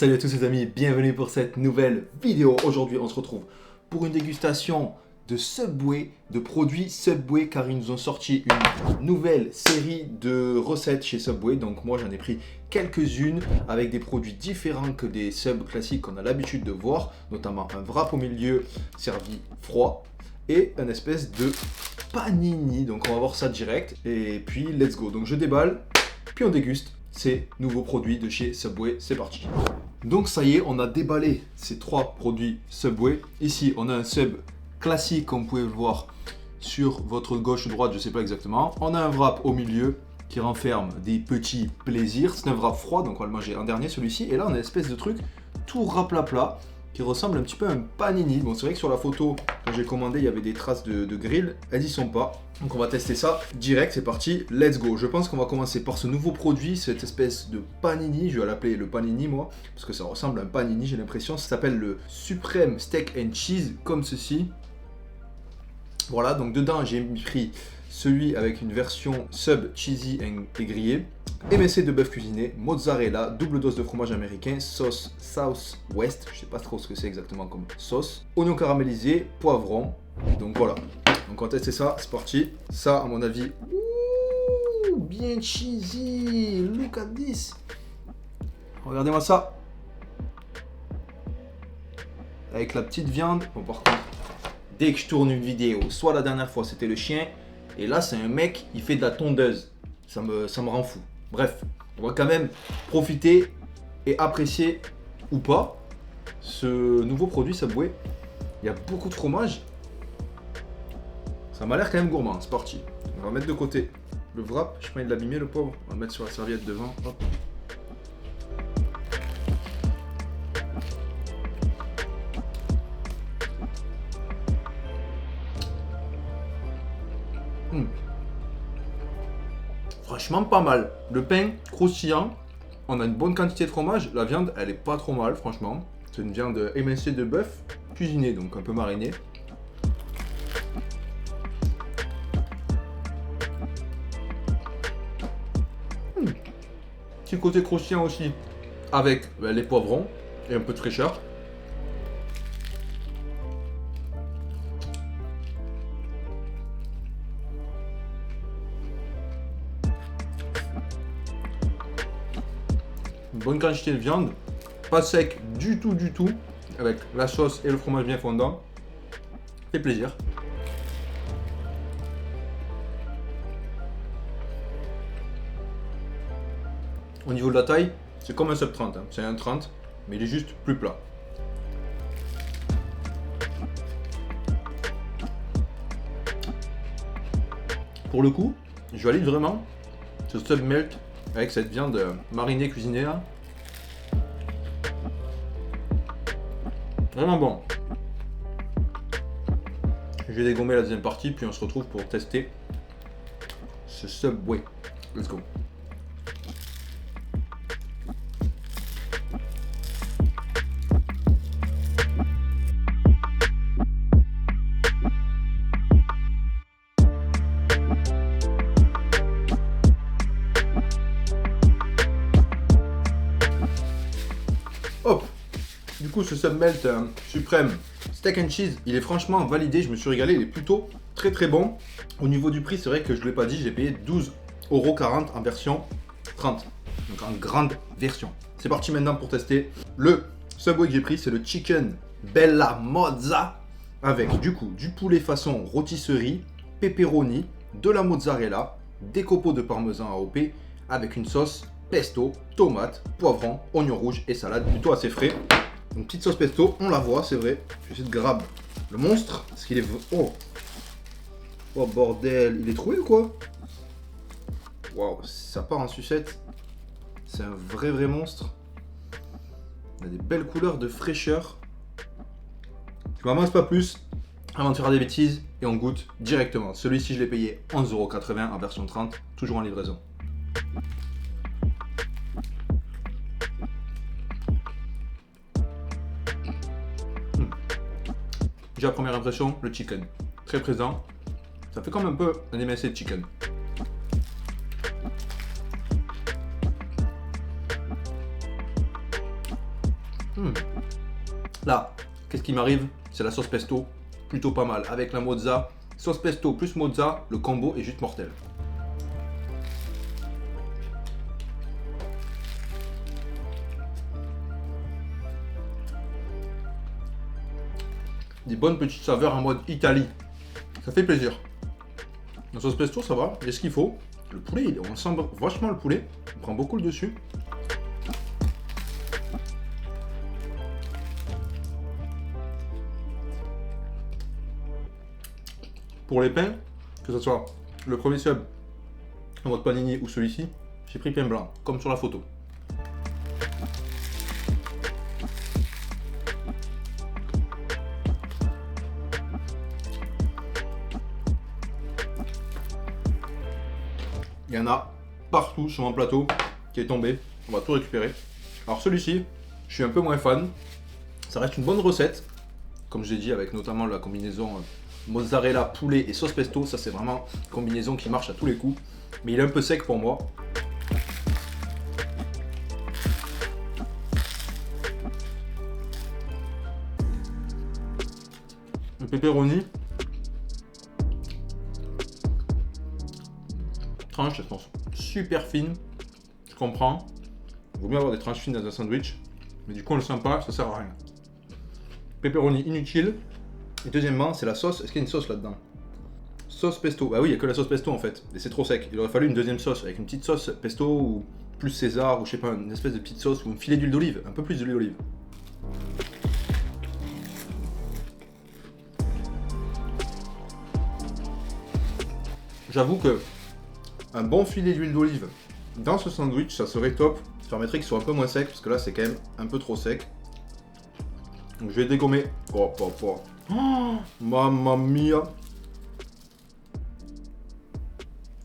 Salut à tous les amis, bienvenue pour cette nouvelle vidéo. Aujourd'hui on se retrouve pour une dégustation de Subway, de produits Subway, car ils nous ont sorti une nouvelle série de recettes chez Subway. Donc moi j'en ai pris quelques-unes avec des produits différents que des subs classiques qu'on a l'habitude de voir, notamment un wrap au milieu servi froid et une espèce de panini. Donc on va voir ça direct et puis let's go. Donc je déballe, puis on déguste ces nouveaux produits de chez Subway. C'est parti. Donc ça y est, on a déballé ces trois produits Subway. Ici, on a un sub classique, comme vous pouvez le voir sur votre gauche ou droite, je ne sais pas exactement. On a un wrap au milieu qui renferme des petits plaisirs. C'est un wrap froid, donc on va le manger en dernier, celui-ci. Et là, on a une espèce de truc tout raplapla qui ressemble un petit peu à un panini. Bon, c'est vrai que sur la photo, quand j'ai commandé, il y avait des traces de grill. Elles n'y sont pas. Donc on va tester ça direct, c'est parti, let's go. Je pense qu'on va commencer par ce nouveau produit, cette espèce de panini. Je vais l'appeler le panini moi, parce que ça ressemble à un panini, j'ai l'impression. Ça s'appelle le Supreme Steak and Cheese, comme ceci. Voilà, donc dedans j'ai pris celui avec une version sub cheesy et grillé, MSC de bœuf cuisiné, mozzarella, double dose de fromage américain, sauce Southwest, je sais pas trop ce que c'est exactement comme sauce, oignon caramélisé, poivron. Donc voilà, donc on va tester ça, c'est parti. Ça à mon avis, ouh, bien cheesy, look at this. Regardez-moi ça. Avec la petite viande, bon par contre, dès que je tourne une vidéo, soit la dernière fois c'était le chien, et là c'est un mec, il fait de la tondeuse. Ça me rend fou. Bref, on va quand même profiter et apprécier ou pas ce nouveau produit Subway. Il y a beaucoup de fromage. Ça m'a l'air quand même gourmand, c'est parti. On va mettre de côté le wrap, je pas envie de l'abîmer le pauvre. On va le mettre sur la serviette devant. Hop. Franchement pas mal. Le pain croustillant, on a une bonne quantité de fromage. La viande, elle est pas trop mal franchement. C'est une viande émincée de bœuf cuisinée, donc un peu marinée. Petit côté croustillant aussi avec les poivrons et un peu de fraîcheur. Une bonne quantité de viande, pas sec du tout, avec la sauce et le fromage bien fondant. Fait plaisir. Au niveau de la taille, c'est comme un sub 30, hein. C'est un 30, mais il est juste plus plat. Pour le coup, je valide vraiment ce sub melt avec cette viande marinée cuisinée là. Vraiment bon. Je vais dégommer la deuxième partie, puis on se retrouve pour tester ce Subway. Let's go. Hop. Du coup, ce Submelt Supreme Steak and Cheese, il est franchement validé. Je me suis régalé, il est plutôt très bon. Au niveau du prix, c'est vrai que je ne l'ai pas dit, j'ai payé 12,40 € en version 30. Donc en grande version. C'est parti maintenant pour tester le Subway que j'ai pris. C'est le Chicken Bella Mozza avec du coup du poulet façon rôtisserie, pepperoni, de la mozzarella, des copeaux de parmesan AOP avec une sauce pesto, tomate, poivron, oignon rouge et salade, plutôt assez frais. Une petite sauce pesto, on la voit, c'est vrai. Je vais essayer de grab le monstre, parce qu'il est... Oh, oh bordel, il est troué ou quoi? Waouh, ça part en sucette. C'est un vrai monstre. Il a des belles couleurs de fraîcheur. Je m'avance pas plus avant de faire des bêtises et on goûte directement. Celui-ci, je l'ai payé 11,80 € en version 30, toujours en livraison. Déjà, première impression, le chicken. Très présent. Ça fait comme un peu un MSC de chicken. Là, qu'est-ce qui m'arrive? C'est la sauce pesto, plutôt pas mal. Avec la mozza, sauce pesto plus mozza, le combo est juste mortel. Des bonnes petites saveurs en mode Italie. Ça fait plaisir. La sauce pesto, ça va. Il y a ce qu'il faut. Le poulet, on sent vachement le poulet. On prend beaucoup le dessus. Pour les pains, que ce soit le premier sub en mode panini ou celui-ci, j'ai pris pain blanc, comme sur la photo. Il y en a partout sur mon plateau qui est tombé. On va tout récupérer. Alors celui-ci, je suis un peu moins fan. Ça reste une bonne recette. Comme je l'ai dit, avec notamment la combinaison mozzarella, poulet et sauce pesto. Ça, c'est vraiment une combinaison qui marche à tous les coups. Mais il est un peu sec pour moi. Le pepperoni. Tranche, je pense, super fine. Je comprends. Il vaut mieux avoir des tranches fines dans un sandwich. Mais du coup, on le sent pas, ça sert à rien. Pepperoni inutile. Et deuxièmement, c'est la sauce. Est-ce qu'il y a une sauce là-dedans? Sauce pesto. Bah oui, il n'y a que la sauce pesto en fait. Et c'est trop sec. Il aurait fallu une deuxième sauce avec une petite sauce pesto ou plus César ou je sais pas, une espèce de petite sauce ou un filet d'huile d'olive. Un peu plus d'huile d'olive. J'avoue que un bon filet d'huile d'olive dans ce sandwich, ça serait top. Ça permettrait qu'il soit un peu moins sec parce que là, c'est quand même un peu trop sec. Donc je vais dégommer. Oh, mamma mia.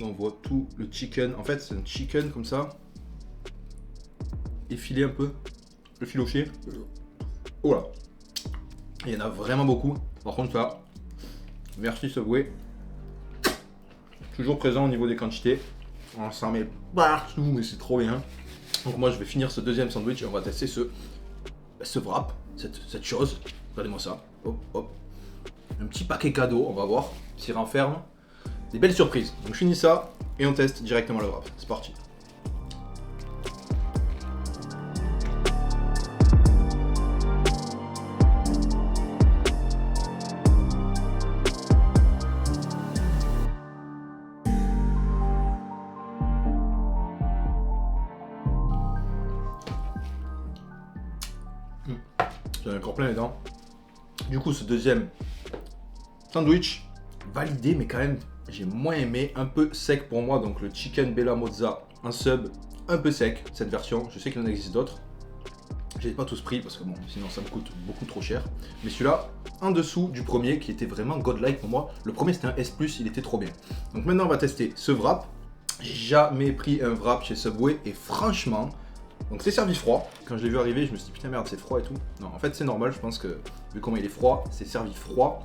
On voit tout le chicken. En fait, c'est un chicken comme ça. Effilé un peu. Le filoché. Oh là. Il y en a vraiment beaucoup. Par contre, ça. Merci Subway. Toujours présent au niveau des quantités. On s'en met partout, mais c'est trop bien. Donc moi, je vais finir ce deuxième sandwich et on va tester ce wrap, cette chose. Regardez-moi ça. Hop, hop. Un petit paquet cadeau, on va voir s'il renferme des belles surprises. Donc je finis ça et on teste directement le wrap. C'est parti. J'en ai encore plein les dents. Du coup, ce deuxième sandwich, validé, mais quand même, j'ai moins aimé, un peu sec pour moi. Donc le chicken bella mozza, un sub, un peu sec, cette version. Je sais qu'il en existe d'autres. Je n'ai pas tous pris parce que bon, sinon ça me coûte beaucoup trop cher. Mais celui-là, en dessous du premier, qui était vraiment godlike pour moi. Le premier, c'était un S+, il était trop bien. Donc maintenant, on va tester ce wrap. J'ai jamais pris un wrap chez Subway et franchement, donc c'est servi froid. Quand je l'ai vu arriver, je me suis dit putain merde, c'est froid et tout. Non, en fait c'est normal, je pense que vu comment il est froid, c'est servi froid.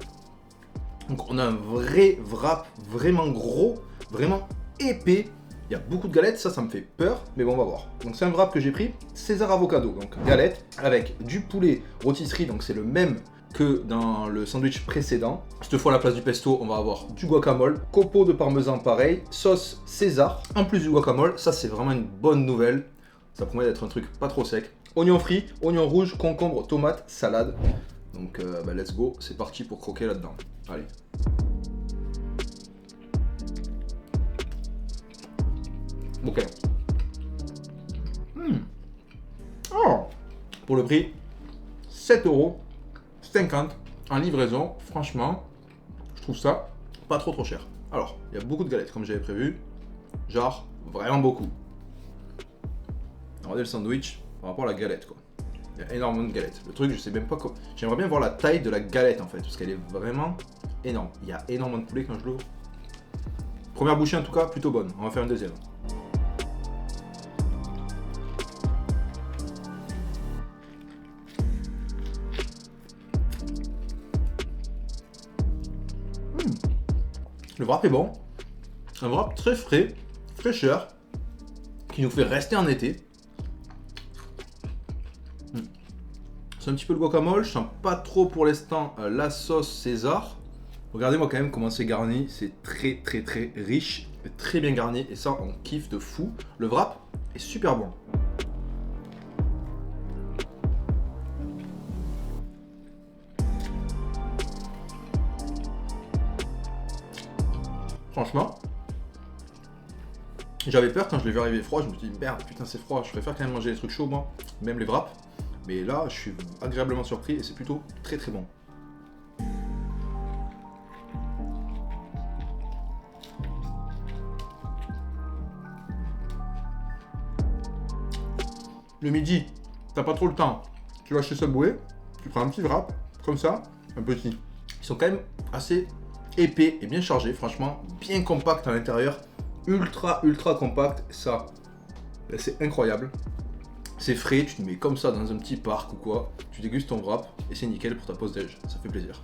Donc on a un vrai wrap, vraiment gros, vraiment épais. Il y a beaucoup de galettes, ça me fait peur, mais bon on va voir. Donc c'est un wrap que j'ai pris, César avocado, donc galette avec du poulet rôtisserie, donc c'est le même que dans le sandwich précédent. Cette fois à la place du pesto, on va avoir du guacamole, copeaux de parmesan pareil, sauce César, en plus du guacamole, ça c'est vraiment une bonne nouvelle. Ça promet d'être un truc pas trop sec. Oignon frit, oignon rouge, concombre, tomate, salade. Donc let's go, c'est parti pour croquer là-dedans. Allez. Ok. Oh. Pour le prix, 7,50€ en livraison. Franchement, je trouve ça pas trop cher. Alors, il y a beaucoup de galettes comme j'avais prévu. Genre, vraiment beaucoup. Regardez le sandwich par rapport à la galette quoi. Il y a énormément de galettes. Le truc, je sais même pas quoi. J'aimerais bien voir la taille de la galette en fait, parce qu'elle est vraiment énorme. Il y a énormément de poulet quand je l'ouvre. Première bouchée en tout cas, plutôt bonne. On va faire une deuxième. Le wrap est bon. Un wrap très frais, fraîcheur, qui nous fait rester en été. C'est un petit peu le guacamole, je sens pas trop pour l'instant la sauce César. Regardez-moi quand même comment c'est garni, c'est très riche, très bien garni et ça on kiffe de fou. Le wrap est super bon. Franchement, j'avais peur quand je l'ai vu arriver froid, je me suis dit merde putain c'est froid, je préfère quand même manger des trucs chauds moi, même les wraps. Mais là je suis agréablement surpris et c'est plutôt très bon. Le midi, t'as pas trop le temps, tu vas chez Subway, tu prends un petit wrap, comme ça, un petit. Ils sont quand même assez épais et bien chargés, franchement, bien compact à l'intérieur, ultra compact, ça, c'est incroyable. C'est frais, tu te mets comme ça dans un petit parc ou quoi, tu dégustes ton wrap et c'est nickel pour ta pause déj, ça fait plaisir.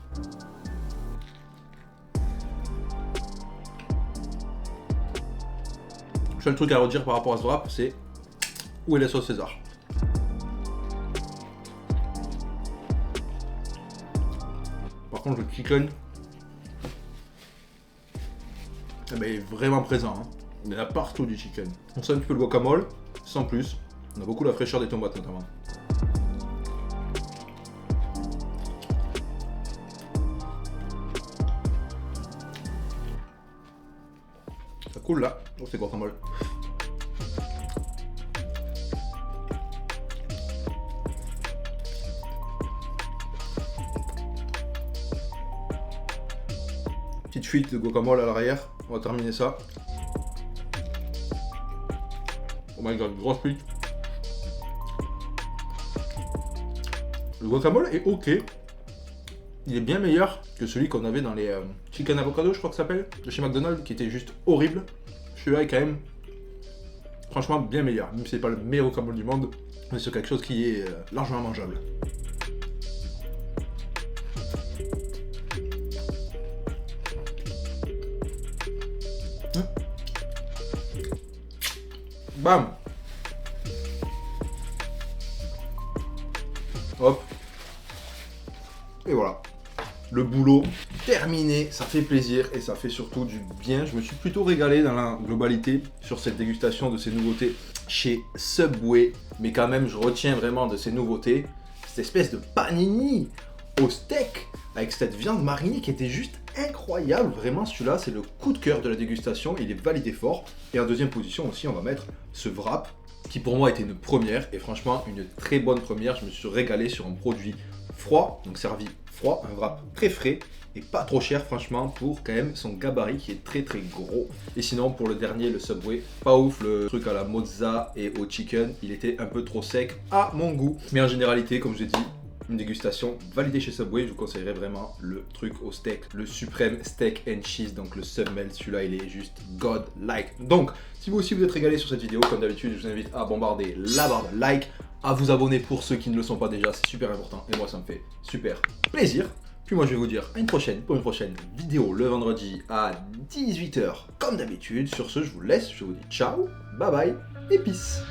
Le seul truc à redire par rapport à ce wrap, c'est où est la sauce César. Par contre, le chicken eh ben, il est vraiment présent. Hein. Il y en a partout du chicken. On sent un petit peu le guacamole, sans plus. On a beaucoup la fraîcheur des tomates notamment. Ça coule là. Oh, c'est guacamole. Petite fuite de guacamole à l'arrière, on va terminer ça. Oh my god, grosse fuite. Le guacamole est ok. Il est bien meilleur que celui qu'on avait dans les chicken avocado, je crois que ça s'appelle, de chez McDonald's, qui était juste horrible. Celui-là est quand même, franchement, bien meilleur. Même si c'est pas le meilleur guacamole du monde, mais c'est quelque chose qui est largement mangeable. Bam. Hop. Et voilà. Le boulot terminé, ça fait plaisir et ça fait surtout du bien. Je me suis plutôt régalé dans la globalité sur cette dégustation de ces nouveautés chez Subway. Mais quand même, je retiens vraiment de ces nouveautés cette espèce de panini au steak avec cette viande marinée qui était juste incroyable. Vraiment, celui-là, c'est le coup de cœur de la dégustation. Il est validé fort. Et en deuxième position aussi, on va mettre ce wrap qui pour moi était une première et franchement une très bonne première. Je me suis régalé sur un produit froid, donc servi froid, un wrap très frais et pas trop cher franchement pour quand même son gabarit qui est très gros. Et sinon pour le dernier, le Subway, pas ouf, le truc à la mozza et au chicken, il était un peu trop sec à mon goût. Mais en généralité, comme je l'ai dit, une dégustation validée chez Subway, je vous conseillerais vraiment le truc au steak, le suprême steak and cheese, donc le Submelt, celui-là il est juste god-like. Donc, si vous aussi vous êtes régalé sur cette vidéo, comme d'habitude, je vous invite à bombarder la barre de like, à vous abonner pour ceux qui ne le sont pas déjà, c'est super important et moi ça me fait super plaisir. Puis moi je vais vous dire à une prochaine pour une prochaine vidéo le vendredi à 18 h comme d'habitude. Sur ce, je vous laisse, je vous dis ciao, bye bye et peace.